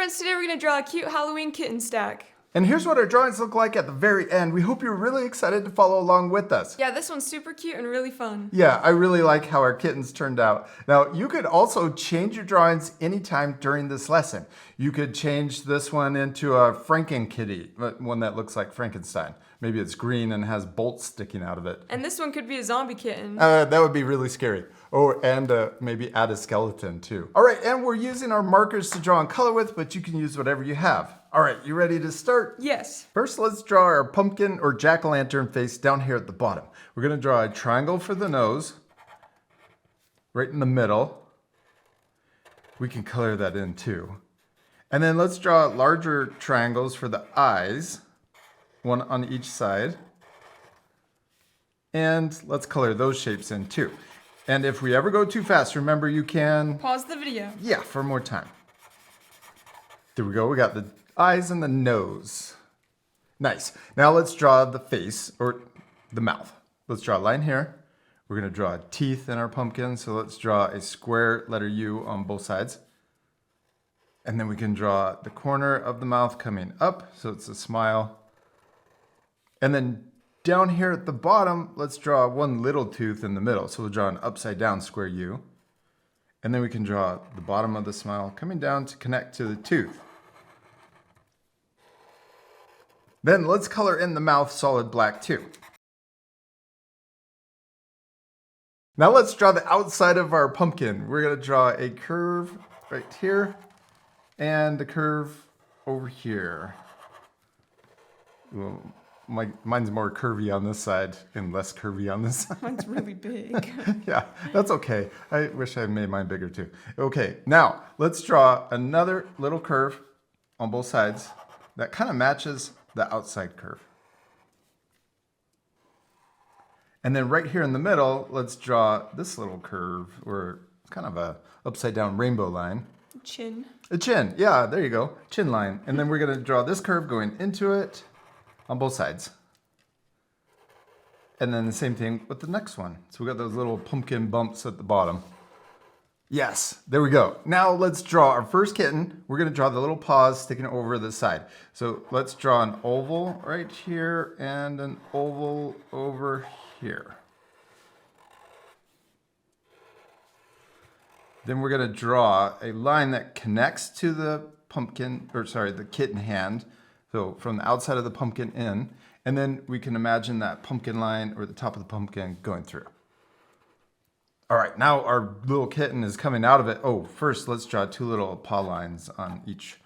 friends, today we're going to draw a cute Halloween kitten stack. And here's what our drawings look like at the very end. We hope you're really excited to follow along with us. Yeah, this one's super cute and really fun. Yeah, I really like how our kittens turned out. Now, you could also change your drawings anytime during this lesson. You could change this one into a Franken-kitty, one that looks like Frankenstein. Maybe it's green and has bolts sticking out of it. And this one could be a zombie kitten. That would be really scary. Oh, and maybe add a skeleton too. All right, and we're using our markers to draw and color with, but you can use whatever you have. All right, you ready to start? Yes. First, let's draw our pumpkin or jack-o'-lantern face down here at the bottom. We're gonna draw a triangle for the nose, right in the middle. We can color that in too. And then let's draw larger triangles for the eyes, one on each side. And let's color those shapes in too. And if we ever go too fast, remember you can Pause the video. Yeah, for more time. There we go. We got the eyes and the nose. Nice. Now let's draw the face or the mouth. Let's draw a line here. We're going to draw teeth in our pumpkin. So let's draw a square letter U on both sides. And then we can draw the corner of the mouth coming up. So it's a smile. And then down here at the bottom, let's draw one little tooth in the middle. So we'll draw an upside down square U. And then we can draw the bottom of the smile coming down to connect to the tooth. Then let's color in the mouth solid black too. Now let's draw the outside of our pumpkin. We're going to draw a curve right here and a curve over here. Well, mine's more curvy on this side and less curvy on this side. Mine's really big. Yeah, that's okay. I wish I made mine bigger too. Okay, now let's draw another little curve on both sides that kind of matches the outside curve. And then right here in the middle, let's draw this little curve or kind of a upside down rainbow line. Chin. A chin, yeah, there you go, chin line. And then we're gonna draw this curve going into it on both sides. And then the same thing with the next one. So we got those little pumpkin bumps at the bottom. Yes, there we go. Now let's draw our first kitten. We're gonna draw the little paws sticking over the side. So let's draw an oval right here and an oval over here. Then we're gonna draw a line that connects to the the kitten hand. So from the outside of the pumpkin in, and then we can imagine that pumpkin line or the top of the pumpkin going through. All right, now our little kitten is coming out of it. Oh, first let's draw two little paw lines on each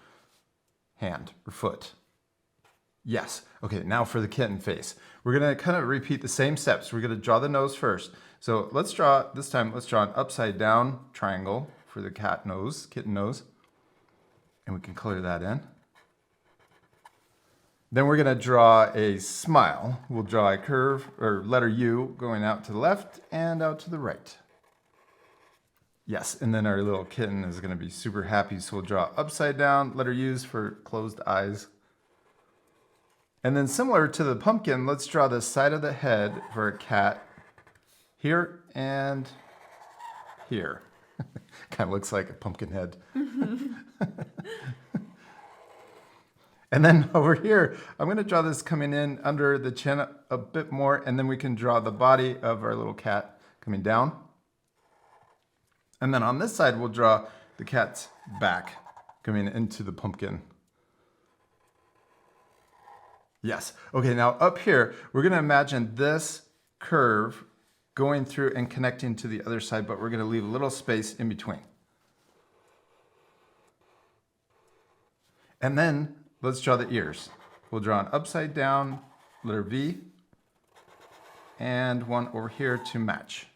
hand or foot. Yes, okay, now for the kitten face. We're gonna kind of repeat the same steps. We're gonna draw the nose first. So let's draw an upside down triangle for the kitten nose. And we can color that in. Then we're gonna draw a smile. We'll draw a curve or letter U going out to the left and out to the right. Yes, and then our little kitten is gonna be super happy. So we'll draw upside down letter U's for closed eyes. And then similar to the pumpkin, let's draw the side of the head for a cat here and here. Kind of looks like a pumpkin head. And then over here, I'm going to draw this coming in under the chin a bit more, and then we can draw the body of our little cat coming down. And then on this side, we'll draw the cat's back coming into the pumpkin. Yes. Okay, now up here, we're going to imagine this curve going through and connecting to the other side, but we're going to leave a little space in between. And then let's draw the ears. We'll draw an upside down letter V and one over here to match.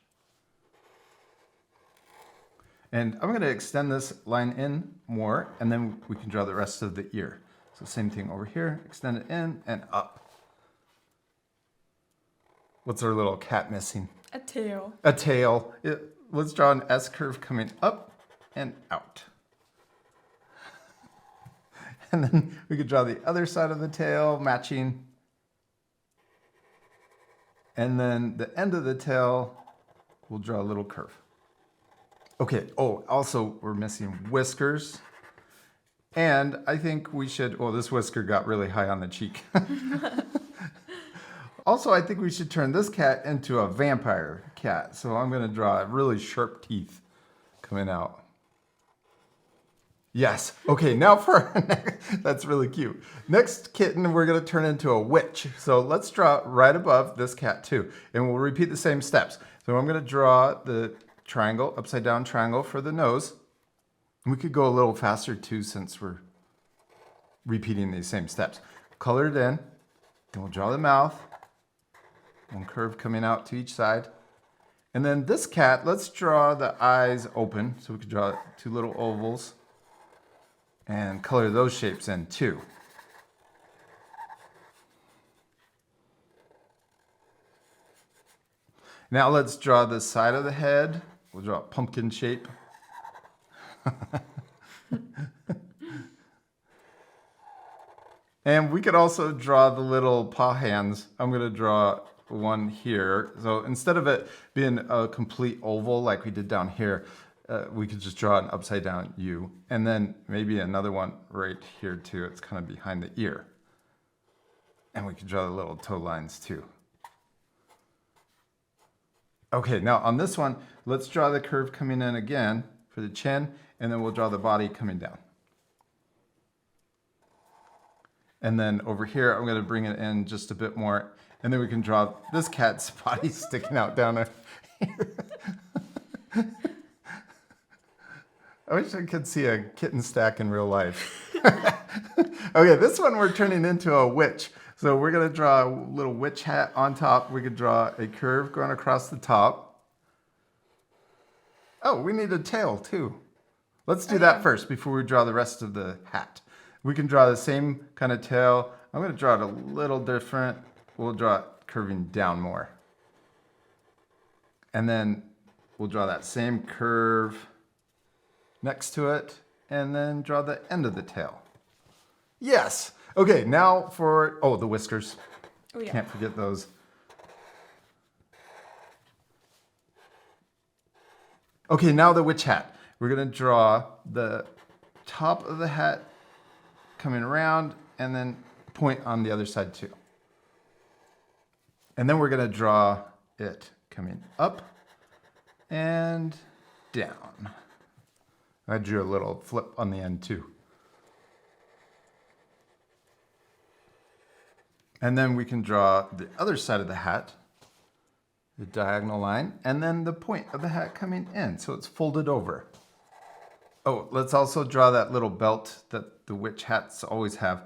And I'm going to extend this line in more, and then we can draw the rest of the ear. So same thing over here, extend it in and up. What's our little cat missing? A tail. A tail. Let's draw an S curve coming up and out. And then we could draw the other side of the tail matching. And then the end of the tail, we'll draw a little curve. Okay, oh, also we're missing whiskers. And I think we should, well, this whisker got really high on the cheek. Also, I think we should turn this cat into a vampire cat. So I'm going to draw really sharp teeth coming out. Yes. Okay, now for our next, that's really cute. Next kitten, we're going to turn into a witch. So let's draw right above this cat too. And we'll repeat the same steps. So I'm going to draw the triangle, upside down triangle for the nose. We could go a little faster too since we're repeating these same steps. Color it in. Then we'll draw the mouth. One curve coming out to each side. And then this cat, let's draw the eyes open. So we could draw two little ovals and color those shapes in too. Now let's draw the side of the head. We'll draw a pumpkin shape. And we could also draw the little paw hands. I'm going to draw one here. So instead of it being a complete oval like we did down here, we could just draw an upside down U. And then maybe another one right here too. It's kind of behind the ear. And we could draw the little toe lines too. Okay, now on this one, let's draw the curve coming in again for the chin, and then we'll draw the body coming down. And then over here, I'm going to bring it in just a bit more, and then we can draw this cat's body sticking out down here. I wish I could see a kitten stack in real life. Okay, this one we're turning into a witch. So we're going to draw a little witch hat on top. We could draw a curve going across the top. Oh, we need a tail too. Let's do that first before we draw the rest of the hat. We can draw the same kind of tail. I'm going to draw it a little different. We'll draw it curving down more. And then we'll draw that same curve next to it, and then draw the end of the tail. Yes! Okay, now for, oh, the whiskers. Oh, yeah. Can't forget those. Okay, now the witch hat. We're going to draw the top of the hat coming around and then point on the other side too. And then we're going to draw it coming up and down. I drew a little flip on the end too. And then we can draw the other side of the hat, the diagonal line, and then the point of the hat coming in, so it's folded over. Oh, let's also draw that little belt that the witch hats always have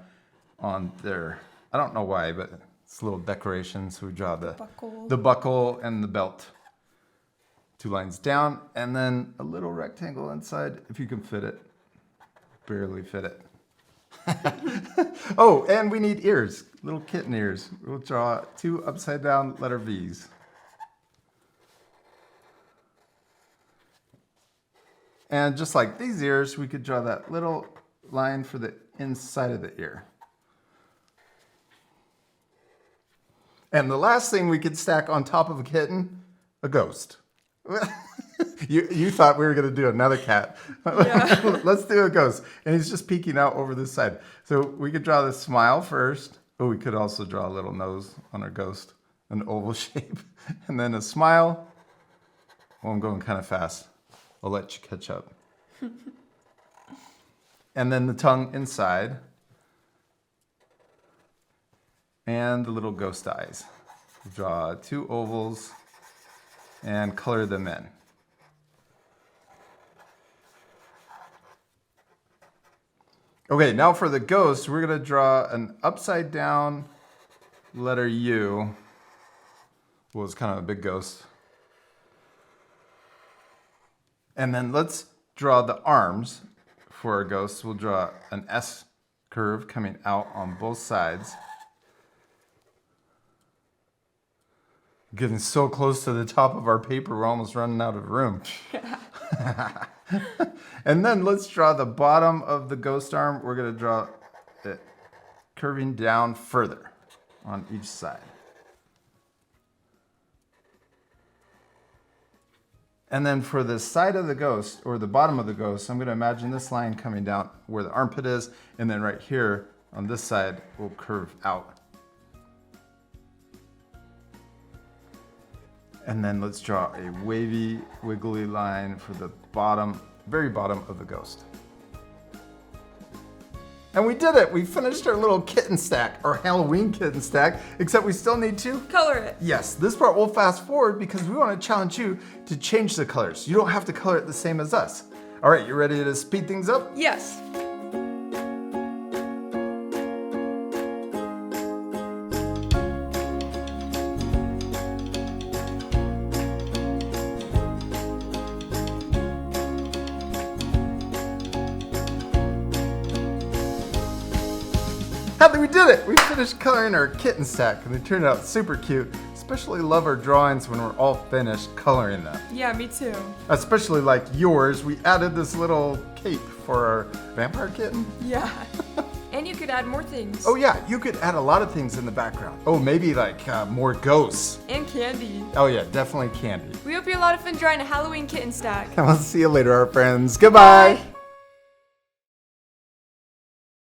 on their, I don't know why, but it's a little decoration. So we draw the buckle and the belt. 2 lines down, and then a little rectangle inside, if you can fit it. Barely fit it. Oh, and we need ears, little kitten ears. We'll draw 2 upside down letter V's. And just like these ears, we could draw that little line for the inside of the ear. And the last thing we could stack on top of a kitten, a ghost. You thought we were going to do another cat. Yeah. Let's do a ghost. And he's just peeking out over this side. So we could draw the smile first. Oh, we could also draw a little nose on our ghost, an oval shape. And then a smile. Well, I'm going kind of fast. I'll let you catch up. And then the tongue inside. And the little ghost eyes. Draw 2 ovals and color them in. Okay, now for the ghost, we're going to draw an upside down letter U. Well, it's kind of a big ghost. And then let's draw the arms for our ghost. We'll draw an S curve coming out on both sides. Getting so close to the top of our paper, we're almost running out of room. And then let's draw the bottom of the ghost arm. We're going to draw it curving down further on each side. And then for the side of the ghost, or the bottom of the ghost, I'm going to imagine this line coming down where the armpit is, and then right here on this side will curve out. And then let's draw a wavy, wiggly line for the bottom, very bottom of the ghost. And we did it! We finished our little kitten stack, our Halloween kitten stack, except we still need to Color it. Yes, this part we'll fast forward because we want to challenge you to change the colors. You don't have to color it the same as us. All right, you ready to speed things up? Yes. Hadley, we did it! We finished coloring our kitten stack and they turned out super cute. Especially love our drawings when we're all finished coloring them. Yeah, me too. Especially like yours, we added this little cape for our vampire kitten. Yeah. And you could add more things. Oh yeah, you could add a lot of things in the background. Oh, maybe like more ghosts. And candy. Oh yeah, definitely candy. We hope you had a lot of fun drawing a Halloween kitten stack. And we'll see you later, our friends. Goodbye. Bye.